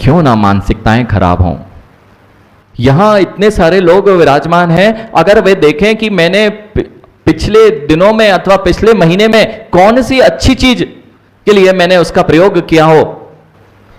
क्यों ना मानसिकताएं खराब हों। यहां इतने सारे लोग विराजमान हैं, अगर वे देखें कि मैंने पिछले दिनों में अथवा पिछले महीने में कौन सी अच्छी चीज के लिए मैंने उसका प्रयोग किया हो,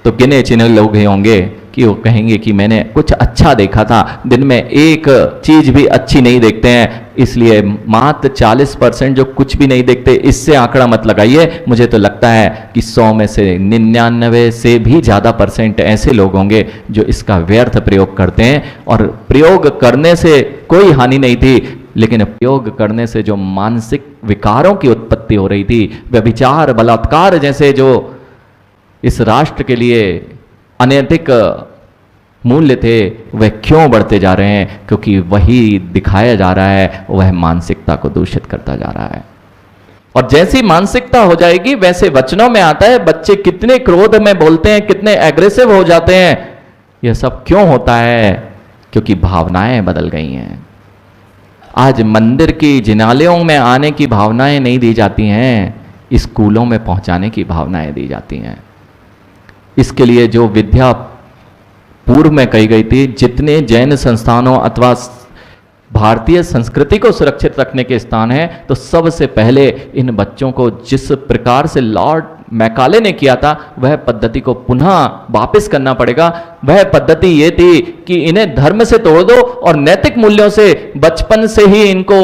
तो गिने चुने लोग ही होंगे कि वो कहेंगे कि मैंने कुछ अच्छा देखा था। दिन में एक चीज भी अच्छी नहीं देखते हैं, इसलिए मात्र 40% जो कुछ भी नहीं देखते, इससे आंकड़ा मत लगाइए। मुझे तो लगता है कि 100 में से 99 से भी ज्यादा % ऐसे लोग होंगे जो इसका व्यर्थ प्रयोग करते हैं। और प्रयोग करने से कोई हानि नहीं थी, लेकिन प्रयोग करने से जो मानसिक विकारों की उत्पत्ति हो रही थी, व्यभिचार, बलात्कार जैसे जो इस राष्ट्र के लिए अनैतिक मूल्य थे, वह क्यों बढ़ते जा रहे हैं? क्योंकि वही दिखाया जा रहा है, वह मानसिकता को दूषित करता जा रहा है। और जैसी मानसिकता हो जाएगी वैसे वचनों में आता है, बच्चे कितने क्रोध में बोलते हैं, कितने एग्रेसिव हो जाते हैं। यह सब क्यों होता है? क्योंकि भावनाएं बदल गई हैं। आज मंदिर की जिनालयों में आने की भावनाएं नहीं दी जाती हैं, स्कूलों में पहुंचाने की भावनाएं दी जाती हैं। इसके लिए जो विद्या पूर्व में कही गई थी, जितने जैन संस्थानों अथवा भारतीय संस्कृति को सुरक्षित रखने के स्थान हैं, तो सबसे पहले इन बच्चों को जिस प्रकार से लॉर्ड मैकाले ने किया था, वह पद्धति को पुनः वापस करना पड़ेगा। वह पद्धति ये थी कि इन्हें धर्म से तोड़ दो और नैतिक मूल्यों से बचपन से ही इनको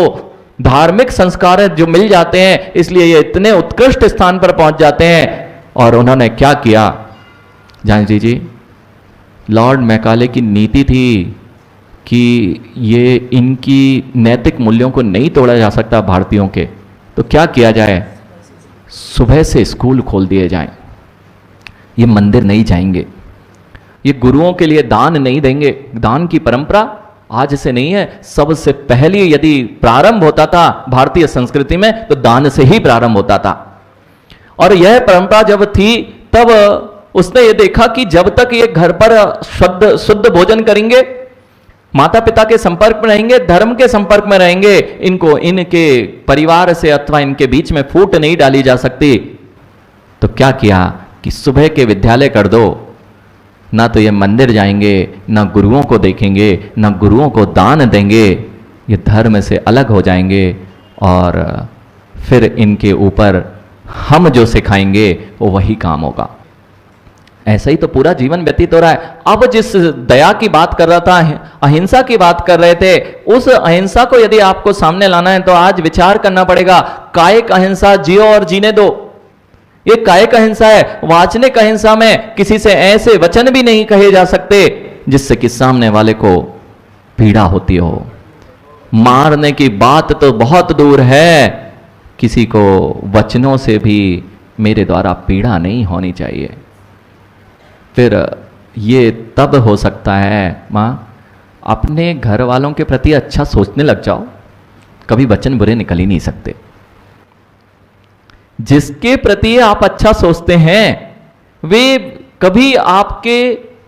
धार्मिक संस्कार जो मिल जाते हैं, इसलिए ये इतने उत्कृष्ट स्थान पर पहुंच जाते हैं। और उन्होंने क्या किया जान जी, लॉर्ड मैकाले की नीति थी कि ये इनकी नैतिक मूल्यों को नहीं तोड़ा जा सकता भारतीयों के, तो क्या किया जाए, सुबह से स्कूल खोल दिए जाएं। ये मंदिर नहीं जाएंगे, ये गुरुओं के लिए दान नहीं देंगे। दान की परंपरा आज से नहीं है, सबसे पहले यदि प्रारंभ होता था भारतीय संस्कृति में तो दान से ही प्रारंभ होता था। और यह परंपरा जब थी तब उसने ये देखा कि जब तक ये घर पर शुद्ध भोजन करेंगे, माता पिता के संपर्क में रहेंगे, धर्म के संपर्क में रहेंगे, इनको इनके परिवार से अथवा इनके बीच में फूट नहीं डाली जा सकती। तो क्या किया कि सुबह के विद्यालय कर दो, ना तो ये मंदिर जाएंगे, ना गुरुओं को देखेंगे, ना गुरुओं को दान देंगे, ये धर्म से अलग हो जाएंगे। और फिर इनके ऊपर हम जो सिखाएंगे वो वही काम होगा। ऐसा ही तो पूरा जीवन व्यतीत हो रहा है। अब जिस दया की बात कर रहा था, अहिंसा की बात कर रहे थे, उस अहिंसा को यदि आपको सामने लाना है तो आज विचार करना पड़ेगा। कायिक अहिंसा जियो और जीने दो, ये कायिक अहिंसा है। वाचनिक अहिंसा में किसी से ऐसे वचन भी नहीं कहे जा सकते जिससे कि सामने वाले को पीड़ा होती हो। मारने की बात तो बहुत दूर है, किसी को वचनों से भी मेरे द्वारा पीड़ा नहीं होनी चाहिए। फिर ये तब हो सकता है माँ, अपने घर वालों के प्रति अच्छा सोचने लग जाओ, कभी वचन बुरे निकल ही नहीं सकते। जिसके प्रति आप अच्छा सोचते हैं वे कभी आपके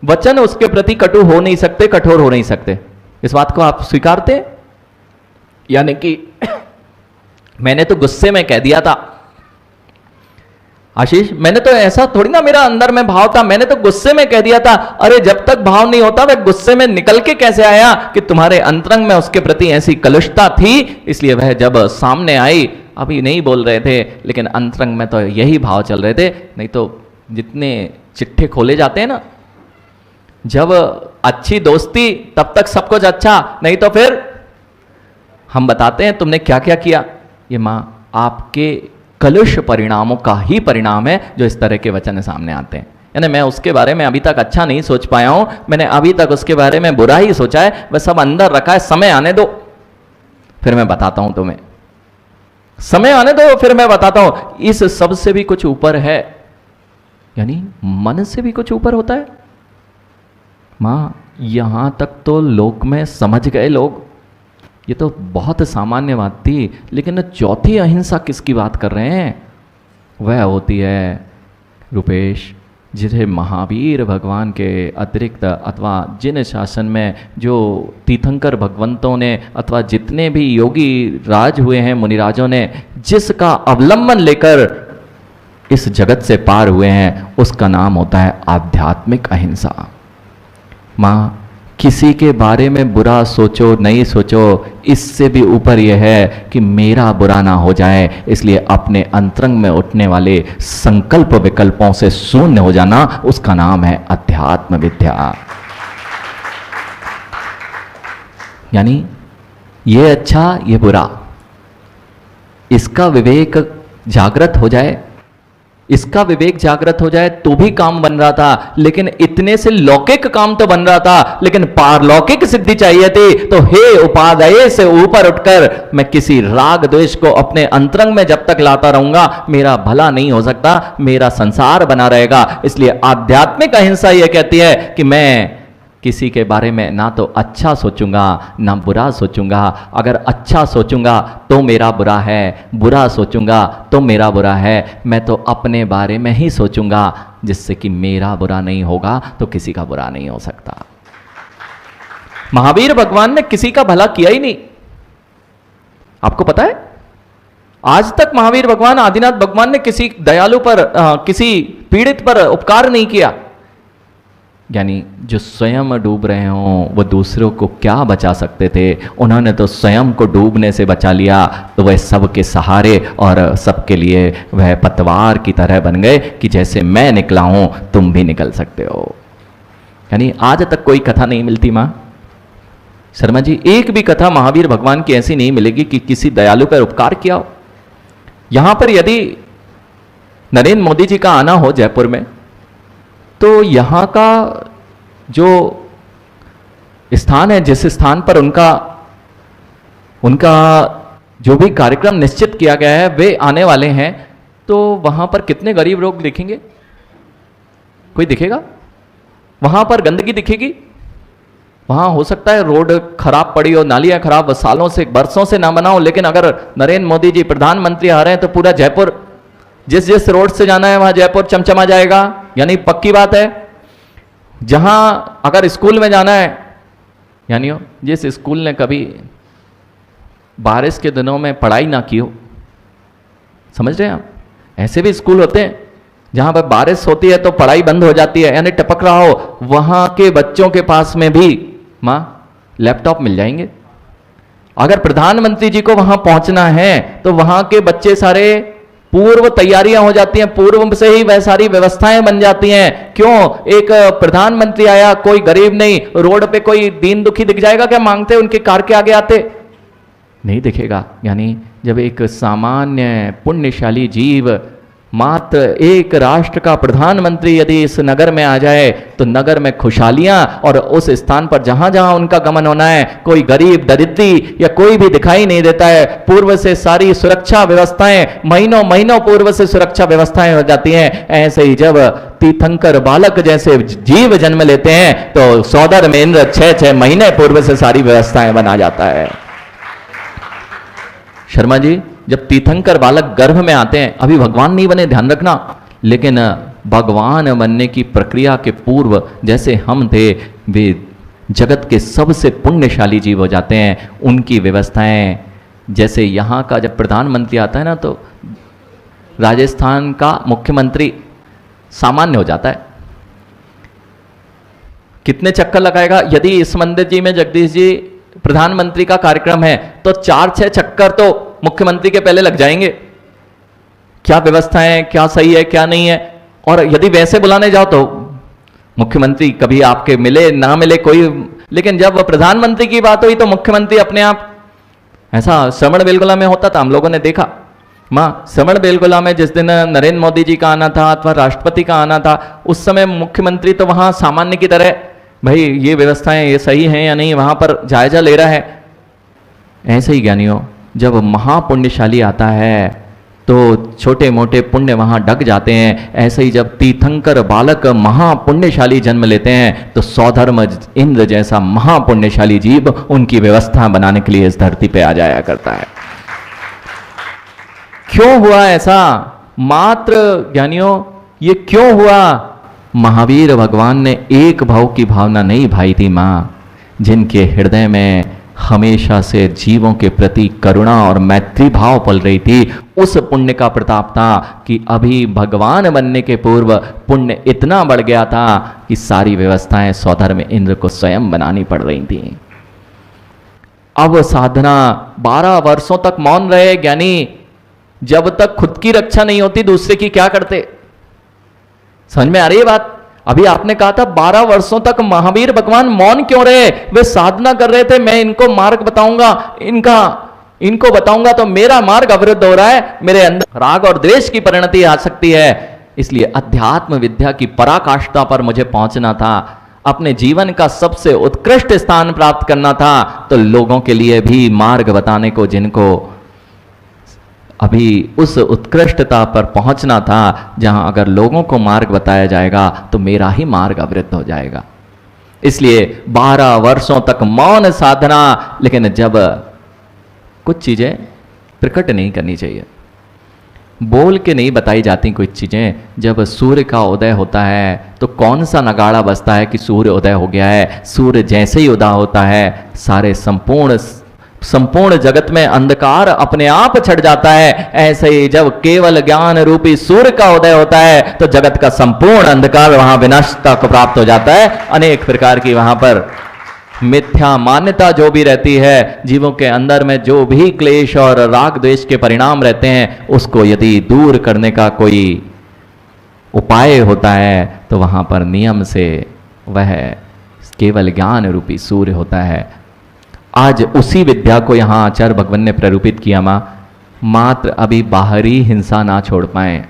वचन उसके प्रति कटु हो नहीं सकते, कठोर हो नहीं सकते। इस बात को आप स्वीकारते? यानी कि मैंने तो गुस्से में कह दिया था आशीष, मैंने तो ऐसा थोड़ी ना, मेरा अंदर में भाव था, मैंने तो गुस्से में कह दिया था। अरे जब तक भाव नहीं होता वह गुस्से में निकल के कैसे आया कि तुम्हारे अंतरंग में उसके प्रति ऐसी कलुषता थी, इसलिए वह जब सामने आई, अभी नहीं बोल रहे थे लेकिन अंतरंग में तो यही भाव चल रहे थे। नहीं तो जितने चिट्ठे खोले जाते हैं ना, जब अच्छी दोस्ती तब तक सब कुछ अच्छा, नहीं तो फिर हम बताते हैं तुमने क्या क्या किया। ये माँ आपके कलुष परिणामों का ही परिणाम है जो इस तरह के वचन सामने आते हैं। यानी मैं उसके बारे में अभी तक अच्छा नहीं सोच पाया हूं, मैंने अभी तक उसके बारे में बुरा ही सोचा है, वह सब अंदर रखा है। समय आने दो फिर मैं बताता हूं तुम्हें, समय आने दो फिर मैं बताता हूं। इस सब से भी कुछ ऊपर है, यानी मन से भी कुछ ऊपर होता है। मां यहां तक तो लोक में समझ गए लोग, ये तो बहुत सामान्य बात थी। लेकिन चौथी अहिंसा किसकी बात कर रहे हैं? वह होती है रुपेश, जिसे महावीर भगवान के अतिरिक्त अथवा जिन शासन में जो तीर्थंकर भगवंतों ने अथवा जितने भी योगी राज हुए हैं, मुनिराजों ने जिसका अवलंबन लेकर इस जगत से पार हुए हैं, उसका नाम होता है आध्यात्मिक अहिंसा। माँ, किसी के बारे में बुरा सोचो नहीं सोचो, इससे भी ऊपर यह है कि मेरा बुरा ना हो जाए, इसलिए अपने अंतरंग में उठने वाले संकल्प विकल्पों से शून्य हो जाना, उसका नाम है अध्यात्म विद्या। यानी ये अच्छा ये बुरा, इसका विवेक जागृत हो जाए, इसका विवेक जागृत हो जाए तो भी काम बन रहा था, लेकिन इतने से लौकिक काम तो बन रहा था, लेकिन पारलौकिक सिद्धि चाहिए थी। तो हे उपादेय से ऊपर उठकर मैं किसी राग द्वेष को अपने अंतरंग में जब तक लाता रहूंगा, मेरा भला नहीं हो सकता, मेरा संसार बना रहेगा। इसलिए आध्यात्मिक अहिंसा यह कहती है कि मैं किसी के बारे में ना तो अच्छा सोचूंगा ना बुरा सोचूंगा। अगर अच्छा सोचूंगा तो मेरा बुरा है, बुरा सोचूंगा तो मेरा बुरा है। मैं तो अपने बारे में ही सोचूंगा, जिससे कि मेरा बुरा नहीं होगा तो किसी का बुरा नहीं हो सकता। महावीर भगवान ने किसी का भला किया ही नहीं। आपको पता है, आज तक महावीर भगवान, आदिनाथ भगवान ने किसी दयालु पर, किसी पीड़ित पर उपकार नहीं किया। यानी जो स्वयं डूब रहे हों वो दूसरों को क्या बचा सकते थे, उन्होंने तो स्वयं को डूबने से बचा लिया, तो वह सबके सहारे और सबके लिए वह पतवार की तरह बन गए कि जैसे मैं निकला हूं तुम भी निकल सकते हो। यानी आज तक कोई कथा नहीं मिलती मां शर्मा जी, एक भी कथा महावीर भगवान की ऐसी नहीं मिलेगी कि किसी दयालु पर उपकार किया हो। यहां पर यदि नरेंद्र मोदी जी का आना हो जयपुर में, तो यहाँ का जो स्थान है, जिस स्थान पर उनका जो भी कार्यक्रम निश्चित किया गया है वे आने वाले हैं, तो वहाँ पर कितने गरीब लोग दिखेंगे? कोई दिखेगा? वहाँ पर गंदगी दिखेगी? वहाँ हो सकता है रोड खराब पड़ी हो, नालियाँ खराब सालों से बरसों से ना बना हो, लेकिन अगर नरेंद्र मोदी जी प्रधानमंत्री आ रहे हैं तो पूरा जयपुर, जिस रोड से जाना है वहां जयपुर चमचमा जाएगा। यानी पक्की बात है। जहां अगर स्कूल में जाना है, यानी जिस स्कूल ने कभी बारिश के दिनों में पढ़ाई ना की हो, समझ रहे हैं आप, ऐसे भी स्कूल होते हैं जहां पर बारिश होती है तो पढ़ाई बंद हो जाती है, यानी टपक रहा हो, वहां के बच्चों के पास में भी मां लैपटॉप मिल जाएंगे। अगर प्रधानमंत्री जी को वहां पहुंचना है तो वहां के बच्चे सारे पूर्व तैयारियां हो जाती हैं, पूर्व से ही वह सारी व्यवस्थाएं बन जाती हैं। क्यों? एक प्रधानमंत्री आया, कोई गरीब नहीं, रोड पे कोई दीन दुखी दिख जाएगा क्या मांगते उनके कार के आगे आते? नहीं दिखेगा। यानी जब एक सामान्य पुण्यशाली जीव, मात्र एक राष्ट्र का प्रधानमंत्री यदि इस नगर में आ जाए तो नगर में खुशहालियां, और उस स्थान पर जहां जहां उनका गमन होना है कोई गरीब दरिद्री या कोई भी दिखाई नहीं देता है। पूर्व से सारी सुरक्षा व्यवस्थाएं, महीनों महीनों पूर्व से सुरक्षा व्यवस्थाएं हो जाती हैं। ऐसे ही जब तीर्थंकर बालक जैसे जीव जन्म लेते हैं तो सौदर में इंद्र 6-6 महीने पूर्व से सारी व्यवस्थाएं बना जाता है। शर्मा जी, जब तीर्थंकर बालक गर्भ में आते हैं, अभी भगवान नहीं बने, ध्यान रखना, लेकिन भगवान बनने की प्रक्रिया के पूर्व जैसे हम थे, वे जगत के सबसे पुण्यशाली जीव हो जाते हैं। उनकी व्यवस्थाएं, जैसे यहाँ का जब प्रधानमंत्री आता है ना, तो राजस्थान का मुख्यमंत्री सामान्य हो जाता है। कितने चक्कर लगाएगा? यदि इस मंदिर जी में जगदीश जी प्रधानमंत्री का कार्यक्रम है तो 4-6 चक्कर तो मुख्यमंत्री के पहले लग जाएंगे। क्या व्यवस्था है, क्या सही है, क्या नहीं है। और यदि वैसे बुलाने जाओ तो मुख्यमंत्री कभी आपके मिले ना मिले कोई, लेकिन जब प्रधानमंत्री की बात हुई तो मुख्यमंत्री अपने आप। ऐसा श्रवण बेलगोला में होता था, हम लोगों ने देखा। मां, श्रवण बेलगोला में जिस दिन नरेंद्र मोदी जी का आना था अथवा राष्ट्रपति का आना था, उस समय मुख्यमंत्री तो वहां सामान्य की तरह, भाई ये व्यवस्थाएं ये सही हैं या नहीं, वहां पर जायजा ले रहा है। ऐसे ही ज्ञानियों, जब महापुण्यशाली आता है तो छोटे मोटे पुण्य वहां ढक जाते हैं। ऐसे ही जब तीर्थंकर बालक महापुण्यशाली जन्म लेते हैं तो सौधर्म इंद्र जैसा महापुण्यशाली जीव उनकी व्यवस्था बनाने के लिए इस धरती पे आ जाया करता है। क्यों हुआ ऐसा? मात्र ज्ञानियों, ये क्यों हुआ? महावीर भगवान ने एक भाव की भावना नहीं भाई थी मां, जिनके हृदय में हमेशा से जीवों के प्रति करुणा और मैत्री भाव पल रही थी, उस पुण्य का प्रताप था कि अभी भगवान बनने के पूर्व पुण्य इतना बढ़ गया था कि सारी व्यवस्थाएं सौधर्म इंद्र को स्वयं बनानी पड़ रही थी। अब साधना 12 वर्षों तक मौन रहे ज्ञानी, जब तक खुद की रक्षा नहीं होती दूसरे की क्या करते? समझ में आ रही है बात? अभी आपने कहा था 12 वर्षों तक महावीर भगवान मौन क्यों रहे? वे साधना कर रहे थे, मैं इनको मार्ग बताऊंगा, इनको बताऊंगा तो मेरा मार्ग अवरुद्ध हो रहा है, मेरे अंदर राग और द्वेष की परिणति आ सकती है, इसलिए अध्यात्म विद्या की पराकाष्ठा पर मुझे पहुंचना था, अपने जीवन का सबसे उत्कृष्ट स्थान प्राप्त करना था। तो लोगों के लिए भी मार्ग बताने को, जिनको अभी उस उत्कृष्टता पर पहुंचना था जहां अगर लोगों को मार्ग बताया जाएगा तो मेरा ही मार्ग अवरुद्ध हो जाएगा। इसलिए 12 वर्षों तक मौन साधना, लेकिन जब कुछ चीजें प्रकट नहीं करनी चाहिए, बोल के नहीं बताई जाती कुछ चीजें। जब सूर्य का उदय होता है तो कौन सा नगाड़ा बजता है कि सूर्य उदय हो गया है? सूर्य जैसे ही उदय होता है सारे संपूर्ण जगत में अंधकार अपने आप छट जाता है। ऐसे ही जब केवल ज्ञान रूपी सूर्य का उदय होता है तो जगत का संपूर्ण अंधकार वहां विनाशता को प्राप्त हो जाता है। अनेक प्रकार की वहां पर मिथ्या मान्यता जो भी रहती है, जीवों के अंदर में जो भी क्लेश और राग द्वेष के परिणाम रहते हैं, उसको यदि दूर करने का कोई उपाय होता है तो वहां पर नियम से वह केवल ज्ञान रूपी सूर्य होता है। आज उसी विद्या को यहाँ आचार्य भगवान ने प्ररूपित किया। मात्र अभी बाहरी हिंसा ना छोड़ पाए,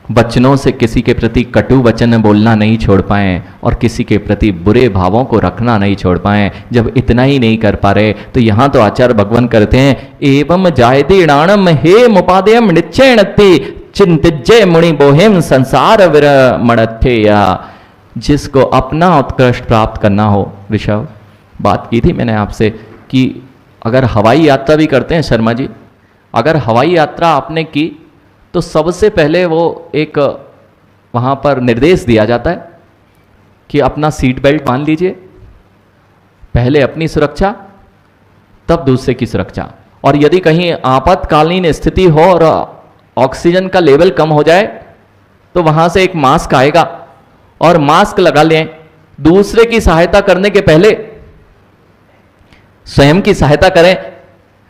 बच्चों से किसी के प्रति कटु वचन बोलना नहीं छोड़ पाए और किसी के प्रति बुरे भावों को रखना नहीं छोड़ पाए। जब इतना ही नहीं कर पा रहे तो यहाँ तो आचार्य भगवान करते हैं, एवं जायते णाणम हे मुपादेयम निश्चयणति चिंतिज्य मुनि बोहिम संसार विरमणथेया। जिसको अपना उत्कृष्ट प्राप्त करना हो, ऋषभ बात की थी मैंने आपसे कि अगर हवाई यात्रा भी करते हैं शर्मा जी, अगर हवाई यात्रा आपने की तो सबसे पहले वो एक वहाँ पर निर्देश दिया जाता है कि अपना सीट बेल्ट बांध लीजिए, पहले अपनी सुरक्षा तब दूसरे की सुरक्षा। और यदि कहीं आपातकालीन स्थिति हो और ऑक्सीजन का लेवल कम हो जाए तो वहाँ से एक मास्क आएगा और मास्क लगा लें। दूसरे की सहायता करने के पहले स्वयं की सहायता करें,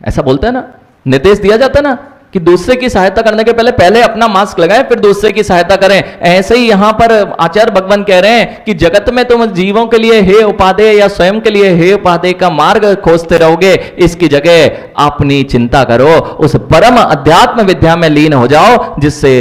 ऐसा बोलते हैं ना, निर्देश दिया जाता है ना कि दूसरे की सहायता करने के पहले अपना मास्क लगाएं फिर दूसरे की सहायता करें। ऐसे ही यहां पर आचार्य भगवान कह रहे हैं कि जगत में तुम जीवों के लिए हे उपादेय या स्वयं के लिए हे उपादेय का मार्ग खोजते रहोगे, इसकी जगह अपनी चिंता करो, उस परम अध्यात्म विद्या में लीन हो जाओ, जिससे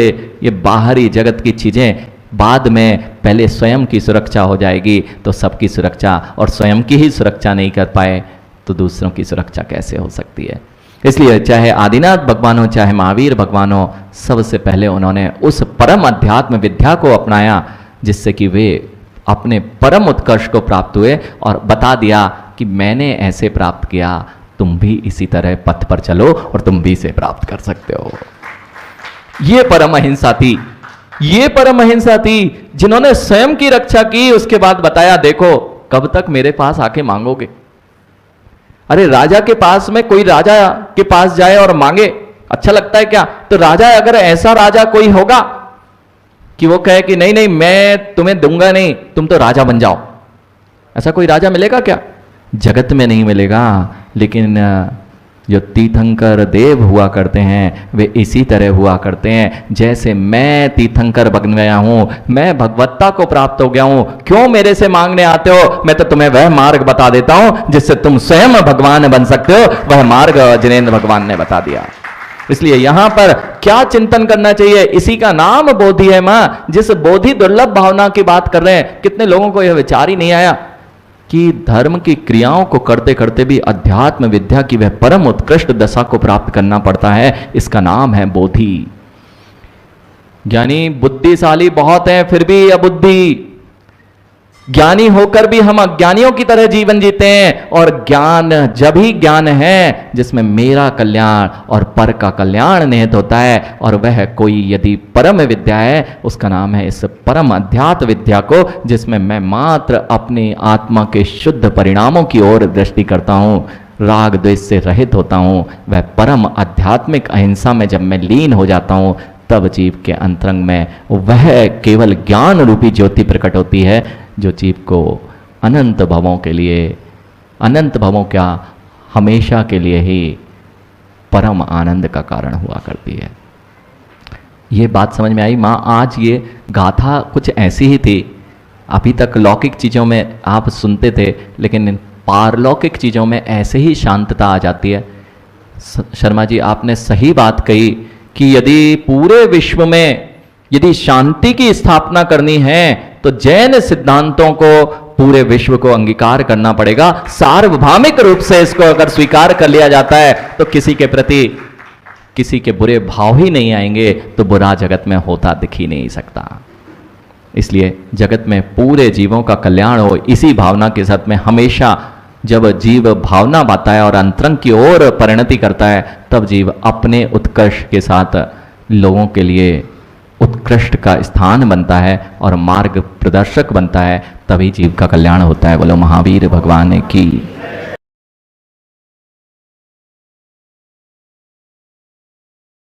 ये बाहरी जगत की चीजें बाद में, पहले स्वयं की सुरक्षा हो जाएगी तो सबकी सुरक्षा, और स्वयं की ही सुरक्षा नहीं कर पाए तो दूसरों की सुरक्षा कैसे हो सकती है। इसलिए चाहे आदिनाथ भगवान हो चाहे महावीर भगवान हो, सबसे पहले उन्होंने उस परम अध्यात्म विद्या को अपनाया जिससे कि वे अपने परम उत्कर्ष को प्राप्त हुए और बता दिया कि मैंने ऐसे प्राप्त किया, तुम भी इसी तरह पथ पर चलो और तुम भी इसे प्राप्त कर सकते हो। ये परम अहिंसा थी, ये परम अहिंसा थी जिन्होंने स्वयं की रक्षा की, उसके बाद बताया देखो कब तक मेरे पास आके मांगोगे। अरे राजा के पास में कोई राजा के पास जाए और मांगे अच्छा लगता है क्या? तो राजा, अगर ऐसा राजा कोई होगा कि वो कहे कि नहीं नहीं मैं तुम्हें दूंगा नहीं, तुम तो राजा बन जाओ, ऐसा कोई राजा मिलेगा क्या? जगत में नहीं मिलेगा। लेकिन जो तीर्थंकर देव हुआ करते हैं वे इसी तरह हुआ करते हैं, जैसे मैं तीर्थंकर बन गया हूं, मैं भगवत्ता को प्राप्त हो गया हूं, क्यों मेरे से मांगने आते हो? मैं तो तुम्हें वह मार्ग बता देता हूं जिससे तुम स्वयं भगवान बन सकते हो। वह मार्ग जिनेंद्र भगवान ने बता दिया। इसलिए यहां पर क्या चिंतन करना चाहिए? इसी का नाम बोधि है मां। जिस बोधि दुर्लभ भावना की बात कर रहे हैं, कितने लोगों को यह विचार ही नहीं आया कि धर्म की क्रियाओं को करते करते भी अध्यात्म विद्या की वह परम उत्कृष्ट दशा को प्राप्त करना पड़ता है। इसका नाम है बोधि। ज्ञानी बुद्धिशाली बहुत है फिर भी अबुद्धि, ज्ञानी होकर भी हम अज्ञानियों की तरह जीवन जीते हैं। और ज्ञान जब ही ज्ञान है जिसमें मेरा कल्याण और पर का कल्याण निहित होता है, और वह कोई यदि परम विद्या है, उसका नाम है इस परम अध्यात्म विद्या को, जिसमें मैं मात्र अपनी आत्मा के शुद्ध परिणामों की ओर दृष्टि करता हूं, राग द्वेष से रहित होता हूं। वह परम आध्यात्मिक अहिंसा में जब मैं लीन हो जाता हूं, तब जीव के अंतरंग में वह केवल ज्ञान रूपी ज्योति प्रकट होती है, जो जीव को अनंत भवों के लिए, अनंत भवों क्या, हमेशा के लिए ही परम आनंद का कारण हुआ करती है। ये बात समझ में आई माँ? आज ये गाथा कुछ ऐसी ही थी। अभी तक लौकिक चीज़ों में आप सुनते थे, लेकिन इन पारलौकिक चीज़ों में ऐसे ही शांतता आ जाती है। शर्मा जी, आपने सही बात कही कि यदि पूरे विश्व में यदि शांति की स्थापना करनी है, तो जैन सिद्धांतों को पूरे विश्व को अंगीकार करना पड़ेगा। सार्वभौमिक रूप से इसको अगर स्वीकार कर लिया जाता है, तो किसी के प्रति किसी के बुरे भाव ही नहीं आएंगे, तो बुरा जगत में होता दिख ही नहीं सकता। इसलिए जगत में पूरे जीवों का कल्याण हो, इसी भावना के साथ में हमेशा जब जीव भावना पाता है और अंतरंग की ओर परिणति करता है, तब जीव अपने उत्कर्ष के साथ लोगों के लिए उत्कृष्ट का स्थान बनता है और मार्ग प्रदर्शक बनता है। तभी जीव का कल्याण होता है। बोलो महावीर भगवान की।